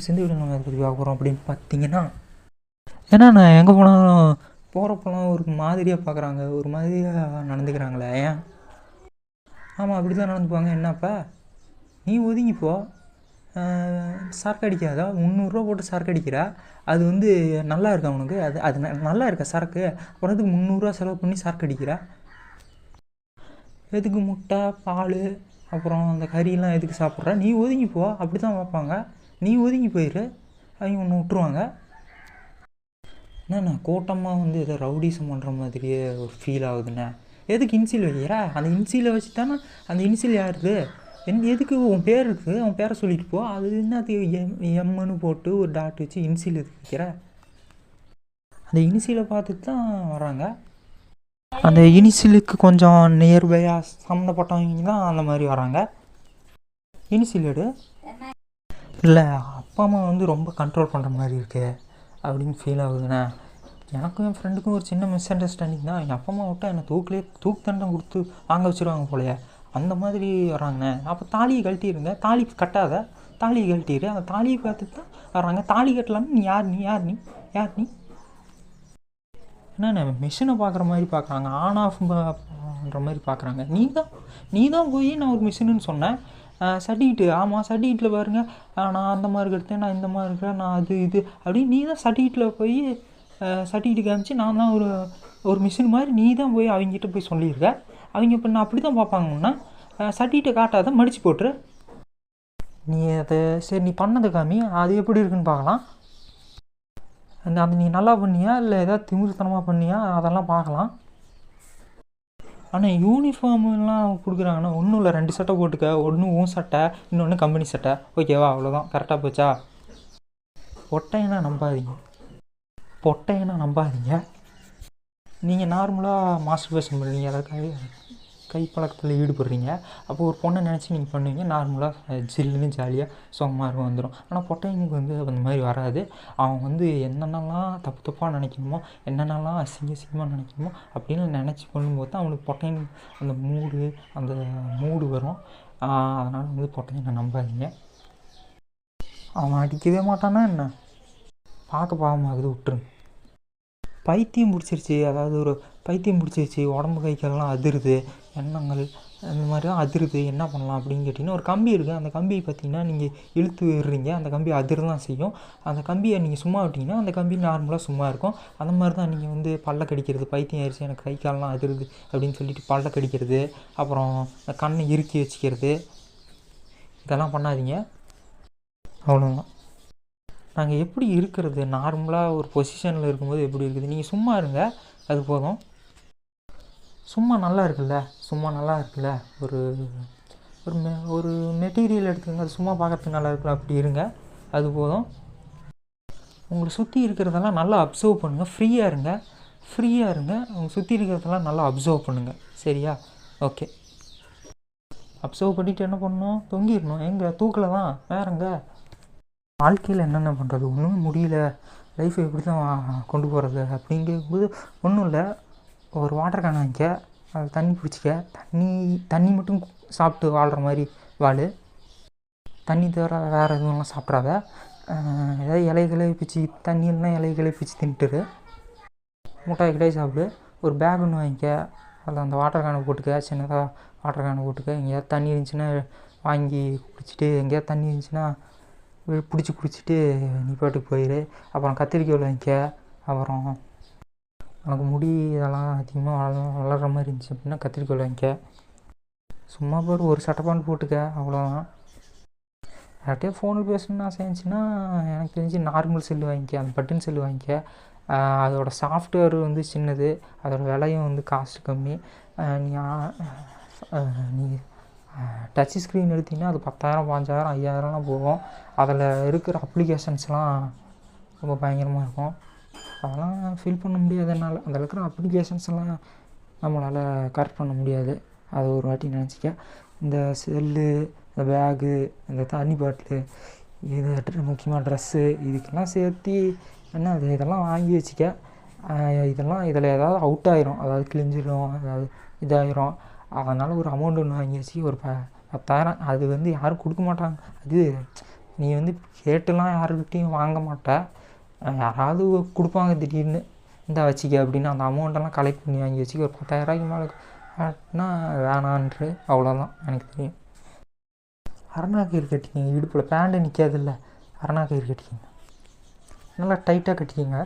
சிந்து வீடு நம்ம பற்றி பார்க்க போகிறோம் அப்படின்னு பார்த்தீங்கன்னா, ஏன்னா நான் எங்கே போனாலும் போகிறப்பெல்லாம் ஒரு மாதிரியாக பார்க்குறாங்க, ஒரு மாதிரியாக நடந்துக்கிறாங்களே ஏன்? ஆமாம், அப்படி தான் நடந்துப்பாங்க. என்னப்பா நீ ஒதுங்கிப்போ, சரக்கு அடிக்காத, 300 போட்டு சரக்கு அடிக்கிற, அது வந்து நல்லா இருக்கா உனக்கு? அது அது நல்லா இருக்கா சரக்கு? அப்புறத்துக்கு 300 செலவு பண்ணி சரக்கு அடிக்கிற? எதுக்கு முட்டை பால் அப்புறம் அந்த கறியெல்லாம் எதுக்கு சாப்பிட்ற? நீ ஒதுங்கிப்போ, அப்படி தான் பார்ப்பாங்க. நீ ஒதுங்கி போயிரு, அவங்க ஒன்று விட்ருவாங்க. என்னண்ணா கூட்டமாக வந்து ஏதோ ரவுடிசம் பண்ணுற மாதிரியே ஒரு ஃபீல் ஆகுதுண்ணே. எதுக்கு இன்சில் வைக்கிற? அந்த இன்சிலை வச்சு தானே, அந்த இன்சில் யாருது? எதுக்கு உன் பேர் இருக்குது, அவன் பேரை சொல்லிட்டு போ. அது என்னது எம்முன்னு போட்டு ஒரு டாட் வச்சு இன்சில் எதுக்கு வைக்கிற? அந்த இனிசியலை பார்த்துட்டு தான் வராங்க. அந்த இனிசிலுக்கு கொஞ்சம் நியர்பையாக சம்மந்தப்பட்டவங்க தான் அந்த மாதிரி வராங்க. இனிசில் எடு. இல்லை, அப்பா அம்மா வந்து ரொம்ப கண்ட்ரோல் பண்ணுற மாதிரி இருக்கு அப்படின்னு ஃபீல் ஆகுதுண்ணே. எனக்கும் என் ஃப்ரெண்டுக்கும் ஒரு சின்ன மிஸ் அண்டர்ஸ்டாண்டிங் தான். எங்கள் அப்பா அம்மா விட்டால் என்னை தூக்கு தண்டம் கொடுத்து வாங்க வச்சுருவாங்க போலையே, அந்த மாதிரி வராங்கண்ணே. அப்போ தாலியை கழட்டிடுங்க, தாலி கட்டாத, தாலியை கழட்டிடு. அந்த தாலியை பார்த்துட்டு தான் வராங்க. தாலி கட்டலான்னு நீ என்னண்ணே மிஷினை பார்க்குற மாதிரி பார்க்குறாங்க, ஆன் ஆஃப் பண்ணுற மாதிரி பார்க்குறாங்க. நீ தான் போய் நான் ஒரு மிஷினுன்னு சொன்னேன். சர்டிஃபிகேட்டு, ஆமாம் சர்டிஃபிகேட்டில் பாருங்கள், நான் அந்த மார்க் எடுத்தேன், நான் இந்த மாதிரி இருக்கேன், நான் அது இது அப்படின்னு நீ தான் சர்டிஃபிகேட்டில் போய் சர்டிஃபிகேட் காமிச்சு நான் தான் ஒரு மிஷின் மாதிரி நீ தான் போய் அவங்ககிட்ட போய் சொல்லியிருக்க. அவங்க இப்போ நான் அப்படி தான் பார்ப்பாங்கன்னா, சர்டிஃபிகேட்டை காட்டாத மடித்து போட்டுரு. நீ அதை சரி நீ பண்ணதை காமி, அது எப்படி இருக்குன்னு பார்க்கலாம். அது நீ நல்லா பண்ணியா இல்லை ஏதாவது திமிர்த்தனமாக பண்ணியா அதெல்லாம் பார்க்கலாம். ஆனால் யூனிஃபார்ம்லாம் கொடுக்குறாங்கன்னா ஒன்றும் இல்லை, 2 சட்டை போட்டுக்க, ஒன்று உன் சட்டை, இன்னொன்று கம்பெனி சட்டை, ஓகேவா? அவ்வளோதான், கரெக்டாக போச்சா? பொட்டையனா நம்பாதீங்க. நீங்கள் நார்மலாக மாஸ்டர்பேஷன் பண்ணுறீங்க, அதாவது கைப்பழக்கத்தில் ஈடுபடுறீங்க. அப்போ ஒரு பொண்ணை நினச்சி நீங்கள் பண்ணுவீங்க, நார்மலாக ஜில்லுன்னு ஜாலியாக சுகமாக வந்துடும். ஆனால் பொட்டைங்களுக்கு வந்து அந்த மாதிரி வராது. அவங்க வந்து என்னென்னலாம் தப்பாக நினைக்கணுமோ, என்னென்னலாம் அசிங்கமாக நினைக்கணுமோ அப்படின்னு நினச்சி பண்ணும்போது தான் அவனுக்கு பொட்டைங்க அந்த மூடு வரும். அதனால் வந்து பொட்டைங்க நம்பாதீங்க. அவன் அடிக்கவே மாட்டானா என்ன? பார்க்க பாவமாகுது, விட்டுருங்க. பைத்தியம் பிடிச்சிருச்சு, அதாவது ஒரு பைத்தியம் பிடிச்சிருச்சு, உடம்பு கை காலெல்லாம் அதிருது, எண்ணங்கள் அந்த மாதிரிலாம் அதிருது, என்ன பண்ணலாம் அப்படின்னு கேட்டிங்கன்னா, ஒரு கம்பி இருக்குது. அந்த கம்பியை பார்த்திங்கன்னா நீங்கள் இழுத்து விடுறீங்க, அந்த கம்பி அதிரதான் செய்யும். அந்த கம்பியை நீங்கள் சும்மா விட்டிங்கன்னா அந்த கம்பி நார்மலாக சும்மா இருக்கும். அந்த மாதிரி தான் நீங்கள் வந்து பல்ல கடிக்கிறது, பைத்தியம் ஆயிடுச்சு எனக்கு கை காலெலாம் அதிருது அப்படின்னு சொல்லிட்டு பல்ல கடிக்கிறது, அப்புறம் கண்ணை இறுக்கி வச்சுக்கிறது, இதெல்லாம் பண்ணாதீங்க. அவ்வளோதான். நாங்கள் எப்படி இருக்கிறது, நார்மலாக ஒரு பொசிஷனில் இருக்கும்போது எப்படி இருக்குது, நீங்கள் சும்மா இருங்க, அது போதும். சும்மா நல்லா இருக்குல்ல, ஒரு மெட்டீரியல் எடுத்துக்கங்க, அது சும்மா பார்க்குறதுக்கு நல்லா இருக்குல்ல, அப்படி இருங்க, அது போதும். உங்களை சுற்றி இருக்கிறதெல்லாம் நல்லா அப்சர்வ் பண்ணுங்கள், ஃப்ரீயாக இருங்க. உங்களை சுற்றி இருக்கிறதெல்லாம் நல்லா அப்சர்வ் பண்ணுங்கள், சரியா? ஓகே. அப்சர்வ் பண்ணிவிட்டு என்ன பண்ணணும்? தொங்கிடணும். எங்கே? தூக்கில் தான், வேறங்க. வாழ்க்கையில் என்னென்ன பண்ணுறது, ஒன்றுமே முடியல, லைஃப்பை எப்படி தான் கொண்டு போகிறது அப்படிங்கும்போது ஒன்றும் இல்லை, ஒரு வாட்டர் கேன் வாங்கிக்க, அது தண்ணி பிடிச்சிக்க, தண்ணி மட்டும் சாப்பிட்டு வாழ்கிற மாதிரி வாழ். தண்ணி தவிர வேறு எதுவும்லாம் சாப்பிட்றாத. ஏதாவது இலைகளை பிச்சு, தண்ணியெல்லாம் இலைகளை பிச்சு தின்ட்டுரு. முட்டாய் கிடையாது சாப்பிடு. ஒரு பேக் ஒன்று வாங்கிக்க, அதில் அந்த வாட்டர் கேனை போட்டுக்க, சின்னதாக வாட்டர் கேனை போட்டுக்க. எங்கேயாவது தண்ணி இருந்துச்சுன்னா வாங்கி குடிச்சிட்டு, எங்கேயாவது தண்ணி இருந்துச்சுன்னா பிடிச்சி குடிச்சிட்டு நீ பாட்டுக்கு போயிடு. அப்புறம் கத்திரிக்கோல் வாங்கிக்க. அப்புறம் உனக்கு முடி இதெல்லாம் அதிகமாக வளர்கிற மாதிரி இருந்துச்சு அப்படின்னா கத்திரிக்கோல் வாங்கிக்க. சும்மா போய்ட்டு ஒரு சட்டை பேண்ட் போட்டுக்க, அவ்வளோதான். யார்கிட்டயே ஃபோனில் பேசணுன்னு ஆசை இருந்துச்சுன்னா எனக்கு தெரிஞ்சு நார்மல் செல்லு வாங்கிக்க, அந்த பட்டன் செல்லு வாங்கிக்க. அதோட சாஃப்ட்வேர் வந்து சின்னது, அதோடய விலையும் வந்து காஸ்ட் கம்மி. நீ டச் ஸ்க்ரீன் எடுத்திங்கன்னா அது 10,000 5,000 5,000லாம் போகும். அதில் இருக்கிற அப்ளிகேஷன்ஸ்லாம் ரொம்ப பயங்கரமாக இருக்கும். அதெல்லாம் ஃபில் பண்ண முடியாது என்னால். அதில் இருக்கிற அப்ளிகேஷன்ஸ்லாம் நம்மளால் கரெக்ட் பண்ண முடியாது. அது ஒரு வாட்டி நினச்சிக்க. இந்த செல்லு, இந்த பேகு, இந்த தண்ணி பாட்டிலு, இது முக்கியமாக ட்ரெஸ்ஸு, இதுக்கெல்லாம் சேர்த்து என்ன அது இதெல்லாம் வாங்கி வச்சுக்க. இதில் ஏதாவது அவுட் ஆயிரும், அதாவது கிழிஞ்சிடும், அதாவது இதாயிரும். அதனால் ஒரு அமௌண்ட் ஒன்று வாங்கி வச்சு ஒரு 10,000, அது வந்து யாரும் கொடுக்க மாட்டாங்க. அது நீ வந்து கேட்டுலாம் யாருக்கிட்டையும் வாங்க மாட்ட, யாராவது கொடுப்பாங்க திடீர்னு, இந்தா வச்சுக்க அப்படின்னு அந்த அமௌண்ட்டெல்லாம் கலெக்ட் பண்ணி வாங்கி வச்சுக்க. ஒரு 10,000 மேலே காட்டினா வேணான்று, அவ்வளோதான் எனக்கு தெரியும். அரணா கயிறு கட்டிக்கிங்க, இடுப்பில் பேண்ட்டு நிற்காதில்ல, அரணா கயிறு கட்டிக்கிங்க, நல்லா டைட்டாக கட்டிக்கிங்க.